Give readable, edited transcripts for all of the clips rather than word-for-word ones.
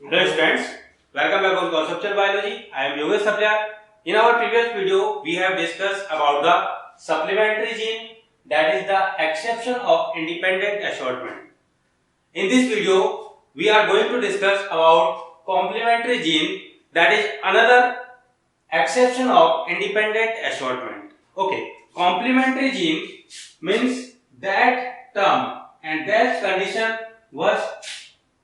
Hello students, welcome back on Conceptual Biology. I am Yogesh Saplia. In our previous video, we have discussed about the supplementary gene, that is the exception of independent assortment. In this video, we are going to discuss about complementary gene, that is another exception of independent assortment. Okay, complementary gene means that term and that condition was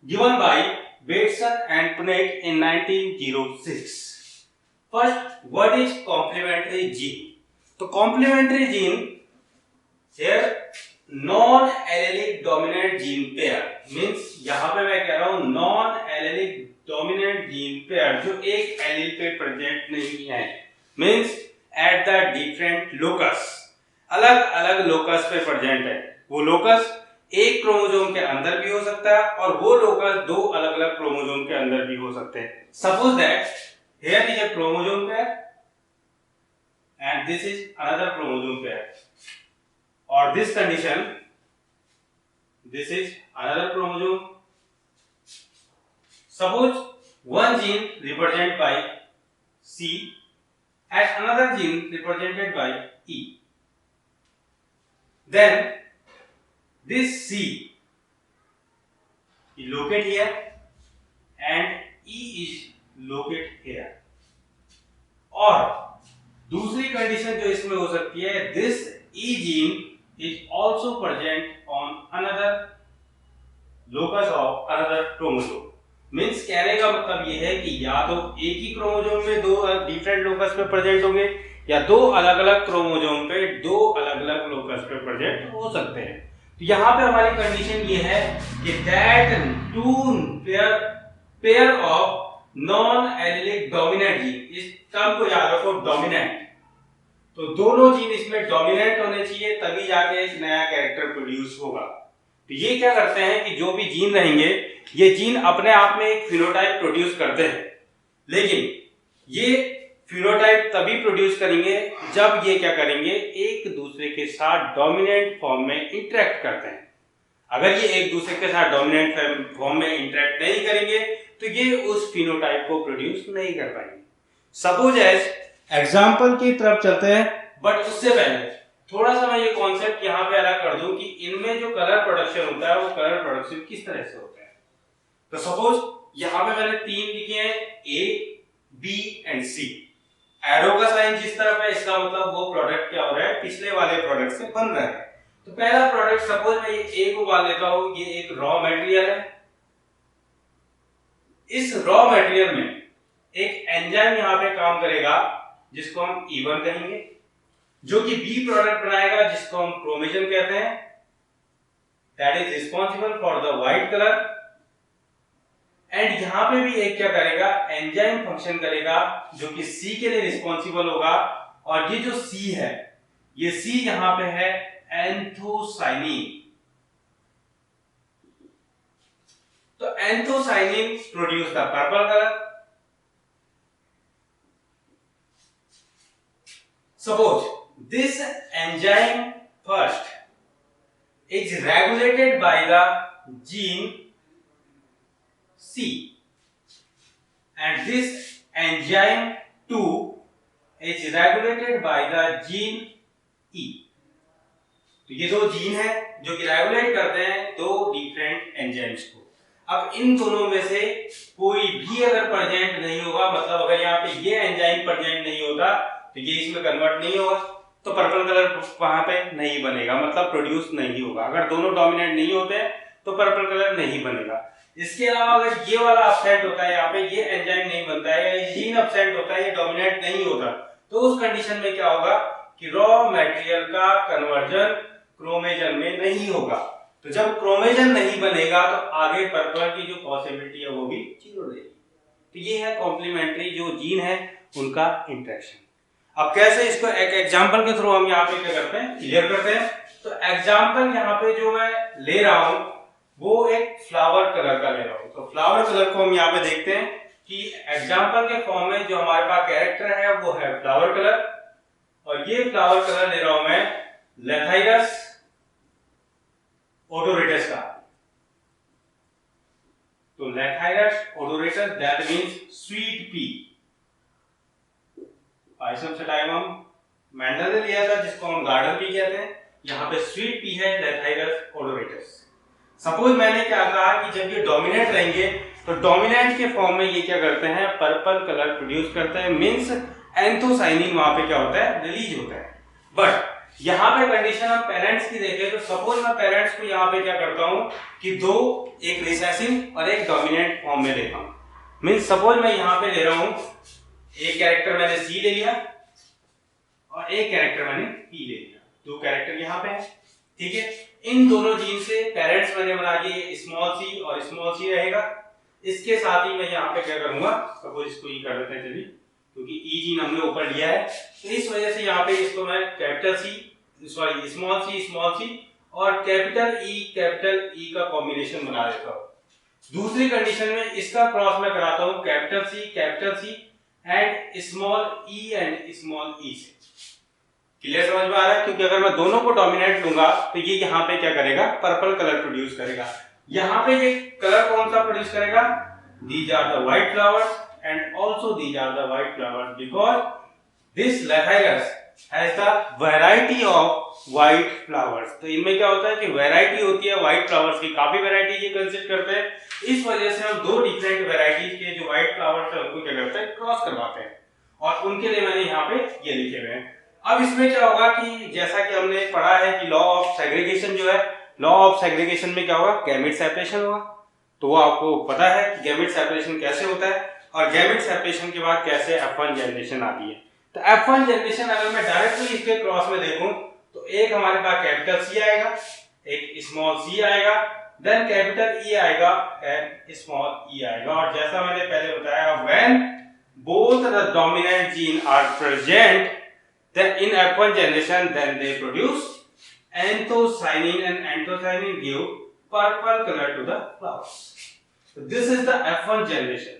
given by Bateson and Punnett in 1906. First, what is complementary gene? So complementary gene here non-allelic dominant gene pair means यहाँ पे मैं कह रहा हूँ non-allelic dominant gene pair जो एक allele पे present नहीं है means at the different locus अलग अलग लोकस पे प्रेजेंट है। वो लोकस एक क्रोमोसोम के अंदर भी हो सकता है और वो लोकस दो अलग अलग क्रोमोसोम के अंदर भी हो सकते हैं। Suppose that here is a chromosome pair and this is another chromosome pair और this condition this is another chromosome. Suppose one gene represented by C and another gene represented by E. Then this C is located here and E is located here. और दूसरी condition जो इसमें हो सकती है this E gene is also present on another locus of another chromosome. Means कहने का मतलब ये है कि या तो एक ही क्रोमोसोम में दो डिफरेंट लोकस पे प्रेजेंट होंगे या दो अलग अलग क्रोमोसोम पे दो अलग अलग लोकस पे प्रेजेंट हो सकते हैं। तो यहाँ पे हमारी कंडीशन ये है कि that two pair of non allelic dominant gene, इस टर्म को याद रखो डोमिनेंट, तो दोनों जीन इसमें डोमिनेंट होने चाहिए तभी जाके एक नया कैरेक्टर प्रोड्यूस होगा। तो ये क्या करते हैं कि जो भी जीन रहेंगे ये जीन अपने आप में एक फिनोटाइप प्रोड्यूस करते हैं, लेकिन ये फिनोटाइप तभी प्रोड्यूस करेंगे जब ये क्या करेंगे एक दूसरे के साथ डोमिनेंट फॉर्म में इंटरेक्ट करते हैं। अगर ये एक दूसरे के साथ डोमिनेंट फॉर्म में इंटरेक्ट नहीं करेंगे तो ये उस फिनोटाइप को प्रोड्यूस नहीं कर पाएंगे। सपोज एज एग्जांपल की तरफ चलते हैं, बट उससे पहले थोड़ा सा मैं ये कॉन्सेप्ट यहाँ पे अलग कर दूं कि इनमें जो कलर प्रोडक्शन होता है वो कलर प्रोडक्शन किस तरह से होता है। तो सपोज यहाँ पे मैंने तीन लिखे हैं A B and C, arrow का साइन जिस तरफ है इसका मतलब वो प्रोडक्ट क्या हो रहा है पिछले वाले प्रोडक्ट से बन रहा है। तो पहला प्रोडक्ट सपोज मैं ये ए को मान लेता हूं, ये एक रॉ मटेरियल है। इस रॉ मटेरियल में एक एंजाइम यहाँ पे काम करेगा जिसको हम E1 कहेंगे, जो कि बी प्रोडक्ट बनाएगा जिसको हम क्रोमेजन कहते हैं, that is responsible for the white colour. And यहां पे भी एक क्या करेगा एंजाइम फंक्शन करेगा जो कि सी के लिए रिस्पॉन्सिबल होगा, और ये जो सी है ये सी यहां पे है एंथोसाइनिन। तो anthocyanin produce the purple colour. Suppose this enzyme first is regulated by the gene C and this enzyme 2 is regulated by the gene E. तो ये दो जीन है जो कि रेगुलेट करते हैं दो डिफरेंट एंजाइम्स को। अब इन दोनों में से कोई भी अगर प्रेजेंट नहीं होगा, मतलब अगर यहाँ पे ये एंजाइम प्रेजेंट नहीं होता तो ये इसमें कन्वर्ट नहीं होगा, तो पर्पल कलर वहां पे नहीं बनेगा, मतलब प्रोड्यूस नहीं होगा। अगर दोनों डोमिनेंट नहीं होते हैं तो पर्पल कलर नहीं बनेगा। इसके अलावा अगर ये वाला अपसेंट होता है, यहाँ पे ये एंजाइम नहीं बनता है, ये जीन अपसेंट होता है, ये डोमिनेंट नहीं होता, तो उस कंडीशन में क्या होगा कि रॉ मटेरियल का कन्वर्जन क्रोमेजन में नहीं होगा। तो जब क्रोमेजन नहीं बनेगा तो आगे पर्पल की जो पॉसिबिलिटी है वो भी जीरो रहेगी। तो ये है कॉम्प्लीमेंट्री जो जीन है उनका इंटरेक्शन। अब कैसे इसको एक एग्जांपल के थ्रू हम यहाँ पे क्या करते हैं क्लियर करते हैं। तो एग्जांपल यहाँ पे जो मैं ले रहा हूँ वो एक फ्लावर कलर का ले रहा हूँ। तो फ्लावर कलर को हम यहाँ पे देखते हैं कि एग्जांपल के फॉर्म में जो हमारे पास कैरेक्टर है वो है फ्लावर कलर, और ये फ्लावर कलर ले रहा हूं मैं लेथाइरस ओडोरिटस का। तो Lathyrus odoratus that means sweet pea. Physarum sativum Mendel ने लिया था जिसको हम गार्डन पी कहते हैं, यहाँ पे स्वीट पी है Lathyrus odoratus. सपोज मैंने क्या कहा कि जब ये डोमिनेंट रहेंगे तो डोमिनेंट के फॉर्म में ये क्या करते हैं, पर्पल कलर प्रोड्यूस करते हैं, मींस एंथोसाइनिन वहां पे क्या होता है, रिलीज होता है. बट यहाँ पे कंडीशन हम पेरेंट्स की देखें तो सपोज मैं पेरेंट्स को यहाँ पे क्या करता हूँ कि दो, एक रिसेसिव और एक डोमिनेंट फॉर्म में लेता हूँ. मींस सपोज मैं यहाँ पे ले रहा हूँ, एक कैरेक्टर मैंने सी ले लिया और एक कैरेक्टर मैंने पी ले लिया, दो कैरेक्टर यहाँ पे है. ठीक है, इन दोनों जीन से पेरेंट्स मैंने बना दिए, स्मॉल सी और स्मॉल सी रहेगा. इसके साथ ही मैं यहाँ पे क्या करूंगा, सपोज इसको ई कर देते हैं चलिए, क्योंकि ई जीन हमने ऊपर लिया है तो इस वजह से यहाँ पे इसको मैं capital C sorry small C और कैपिटल ई का कॉम्बिनेशन बना देता हूँ. दूसरी कंडीशन में इसका क्रॉस मैं कराता हूँ कैपिटल सी एंड स्मॉल ई से. क्लियर समझ में आ रहा है? क्योंकि अगर मैं दोनों को डोमिनेंट लूंगा तो ये यहाँ पे क्या करेगा, पर्पल कलर प्रोड्यूस करेगा. यहाँ पे ये कलर कौन सा प्रोड्यूस करेगा, these are the white flowers and also these are the white flowers because this Lathyrus has the variety of white flowers. तो इनमें क्या होता है कि वैरायटी होती है व्हाइट फ्लावर्स की, काफी वैरायटी ये कंसीडर करते हैं. इस वजह से हम दो डिफरेंट वैरायटीज के जो व्हाइट फ्लावर्स है उनको क्या करते हैं, क्रॉस करवाते हैं. और उनके लिए मैंने यहाँ पे ये लिखे हुए हैं. अब इसमें क्या होगा कि जैसा कि हमने पढ़ा है कि लॉ ऑफ सेग्रीगेशन जो है, लॉ ऑफ सेग्रीगेशन में क्या होगा, गैमेट सेपरेशन होगा. तो वो आपको पता है कि गैमेट सेपरेशन कैसे होता है और गैमेट सेपरेशन के बाद कैसे F1 जनरेशन आती है. तो F1 जनरेशन अगर मैं डायरेक्टली इसके क्रॉस में देखूं तो एक हमारे पास कैपिटल सी आएगा, एक स्मॉल सी आएगा, देन कैपिटल ई आएगा एंड स्मॉल ई आएगा. और जैसा मैंने पहले बताया, when both the dominant gene are present then in F1 generation then they produce anthocyanin and anthocyanin give purple color to the flowers. So this is the F1 generation.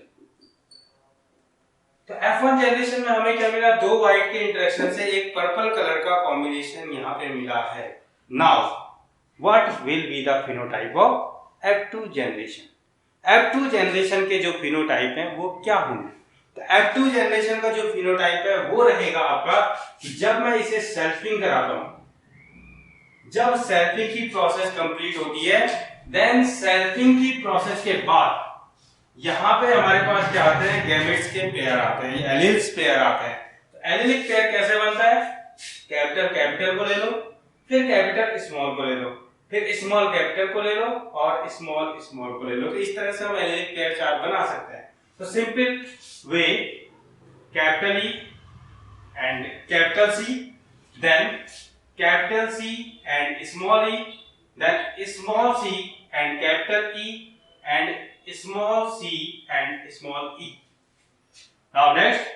तो F1 generation में हमें क्या मिला, दो white के interaction से एक purple colour का कॉम्बिनेशन यहाँ पे मिला है. Now what will be the phenotype of F2 generation. F2 generation के जो फिनोटाइप हैं वो क्या होंगे. तो F2 जनरेशन का जो फिनोटाइप है वो रहेगा आपका कि जब मैं इसे सेल्फिंग कराता हूं, जब सेल्फिंग की प्रोसेस कंप्लीट होती है, देन सेल्फिंग की प्रोसेस के बाद यहां पे हमारे पास क्या आते हैं, गैमेट्स के पेयर आते हैं, एलील्स पेयर आते हैं. तो एलीलिक पेयर कैसे बनता है, कैपिटल को ले लो, फिर कैपिटल स्मॉल को ले लो, फिर स्मॉल कैपिटल को ले लो और स्मॉल को ले लो. तो इस तरह से हम एलीलिक पेयर चार्ट बना सकते हैं. तो simple way, capital E and capital C, then capital C and small E, then small C and capital E and small C and small E. Now next,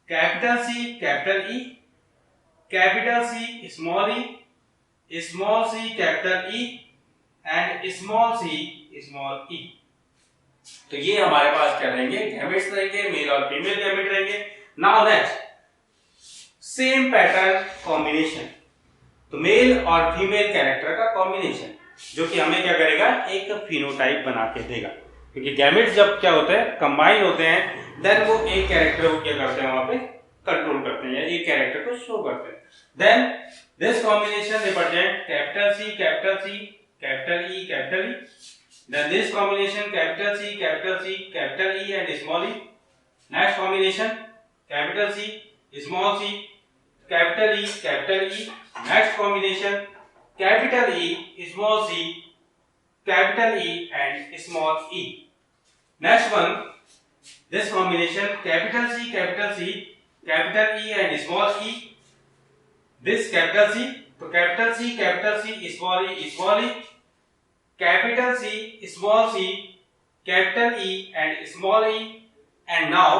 capital C capital E, capital C small C capital E and small C small E. तो ये हमारे पास क्या रहेंगे, gametes रहेंगे, mail और female gamete रहेंगे. Now next, same pattern combination. तो mail और फीमेल कैरेक्टर का कॉम्बिनेशन जो कि हमें क्या करेगा, एक फिनोटाइप बना के देगा. क्योंकि गैमेट्स जब क्या होते हैं, कंबाइन होते हैं, देन वो एक कैरेक्टर को क्या करते हैं, वहां पे कंट्रोल करते हैं या एक कैरेक्टर को शो करते हैं. Then this combination represent capital E capital E. Then this combination capital C, capital E and small e. Next combination capital C, small c, capital E. Next combination capital E, small c, capital E and small e. Next one, this combination capital C, capital E and small e. This capital C, so capital C, small e. Capital C, capital E and small e, and now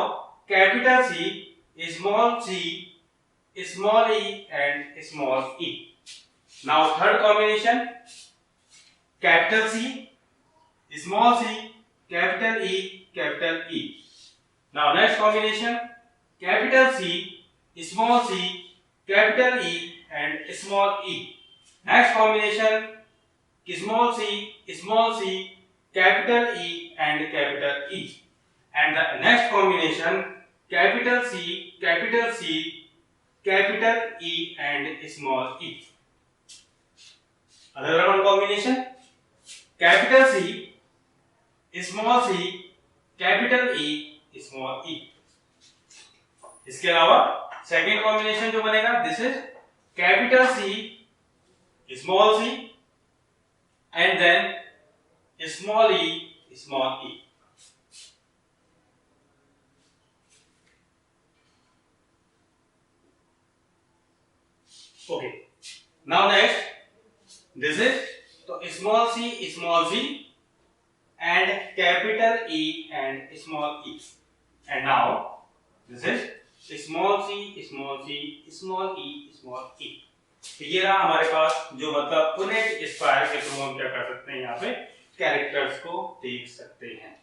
capital C, small e and small e. Now third combination, capital C, small c, capital E. Now next combination, capital C, small c, capital E and small e. Next combination, small c, capital E and capital E, and the next combination capital C, capital C, capital E and small e. Another one combination capital C, small c, capital E, small e. इसके अलावा second combination जो बनेगा this is capital C, small C and then small E, small E. Okay, now next this is तो small C and capital E and small E. And now this is small C, small E, small E. तो ये रहा हमारे पास जो मतलब Punnett square के through हम क्या कर सकते हैं, यहाँ पे कैरेक्टर्स को देख सकते हैं.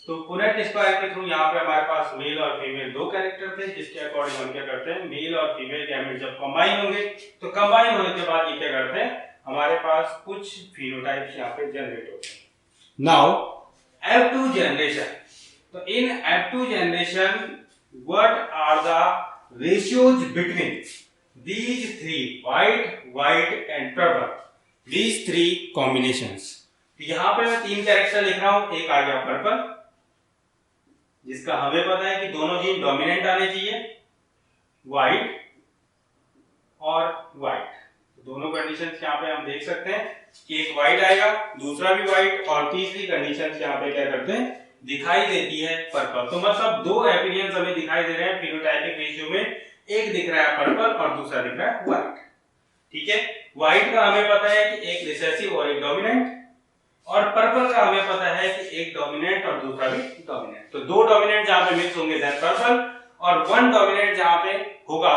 तो पुनेट स्क्वायर के थ्रू यहाँ पे हमारे पास मेल और फीमेल दो कैरेक्टर थे, जिसके अकॉर्डिंग हम क्या करते हैं, मेल और फीमेल गैमेट जब कंबाइन होंगे तो कंबाइन होने के बाद ये क्या करते हैं, हमारे पास कुछ फिनोटाइप्स यहाँ पे जनरेट होते हैं. Now F2 generation. तो इन F2 generation what are the ratios between these three white and purple, these three combinations. तो यहाँ पे मैं तीन कैरेक्टर लिख रहा हूं. एक आ गया पर्पल, जिसका हमें पता है कि दोनों जीन डोमिनेंट आने चाहिए, व्हाइट और व्हाइट. तो दोनों कंडीशंस यहाँ पे हम देख सकते हैं कि एक व्हाइट आएगा, दूसरा भी व्हाइट, और तीसरी कंडीशन यहाँ पे क्या करते हैं, दिखाई देती है पर्पल. तो मतलब दो एपिनियंस हमें दिखाई दे रहे हैं फिनोटाइपिक रेशियो में. एक दिख रहा है पर्पल और दूसरा दिख रहा है व्हाइट. ठीक है, व्हाइट का हमें पता है कि एक रिसेसिव और एक डोमिनेंट, और पर्पल का हमें पता है कि एक डोमिनेंट और दूसरा भी डोमिनेंट. तो दो डोमिनेंट जहां पे मिक्स होंगे दैट पर्पल, और वन डोमिनेंट जहां पे होगा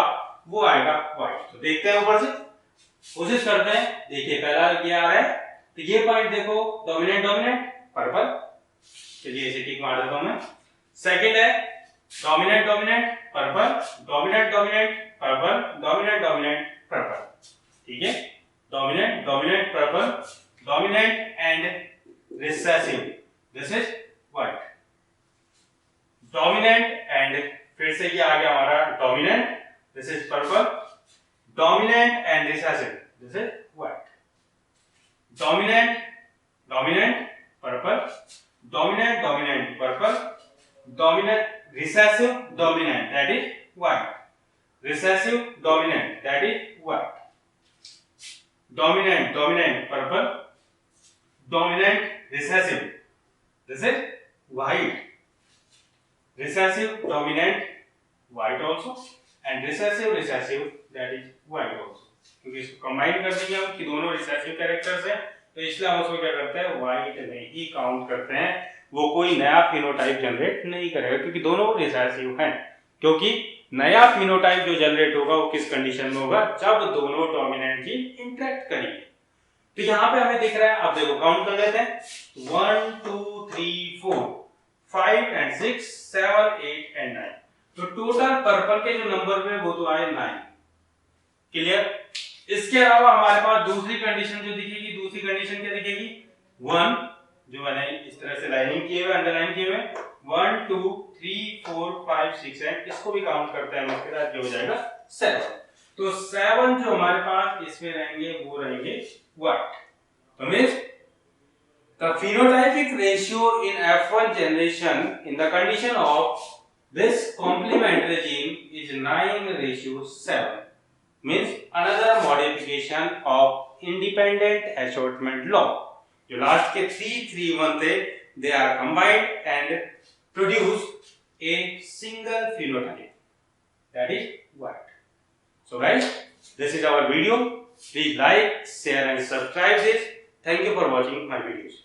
वो आएगा व्हाइट. तो देखते हैं ऊपर से, कोशिश करते हैं. देखिए पहला क्या आ रहा है, तो ये पॉइंट देखो, डोमिनेंट पर्पल. चलिए इसे टिक मार देता हूं मैं. सेकंड है dominant purple, dominant purple, dominant purple. ठीक है, dominant purple, dominant and recessive, this is white. Dominant and फिर से क्या आ गया हमारा, dominant, this is purple, dominant and recessive, this is white. Dominant purple, dominant purple, dominant recessive dominant, that is white. Recessive dominant, that is white. Dominant purple, dominant recessive, this is white. Recessive dominant white also, and recessive that is white also. क्योंकि इसको combine कर देंगे हम कि दोनों recessive characters हैं, तो इसलिए हम उसको क्या करते हैं, व्हाइट में ही काउंट करते हैं. वो कोई नया फिनोटाइप जनरेट नहीं करेगा क्योंकि दोनों रिसेसिव हैं. क्योंकि नया फिनोटाइप जो जनरेट होगा वो किस कंडीशन में होगा, जब दोनों डोमिनेंट जीन इंटरेक्ट करेंगे. तो यहाँ पे हमें दिख रहा है, अब देखो काउंट कर लेते हैं, 1 2 3 4 5 and 6 7 8 and 9. तो टोटल पर्पल के जो नंबर में वो तो आए 9. क्लियर. इसके अलावा हमारे पास दूसरी कंडीशन जो दिखेगी, दूसरी कंडीशन क्या दिखेगी, 1 जो मैंने इस तरह से लाइनिंग किए हुए, अंडरलाइन किए हुए, 1 2 3 4 5 6 8, इसको भी काउंट करते हैं. उसके बाद जो हो जाएगा 7. तो 7 जो हमारे पास इसमें रहेंगे वो रहेंगे व्हाइट. तो means the phenotypic ratio in F1 generation in the condition of this complementary gene is 9:7. Means another modification of independent assortment law. जो लास्ट के 3 थे, they are combined and produce a single phenotype, that is white. So guys, this is our video. Please like, share and subscribe this. Thank you for watching my videos.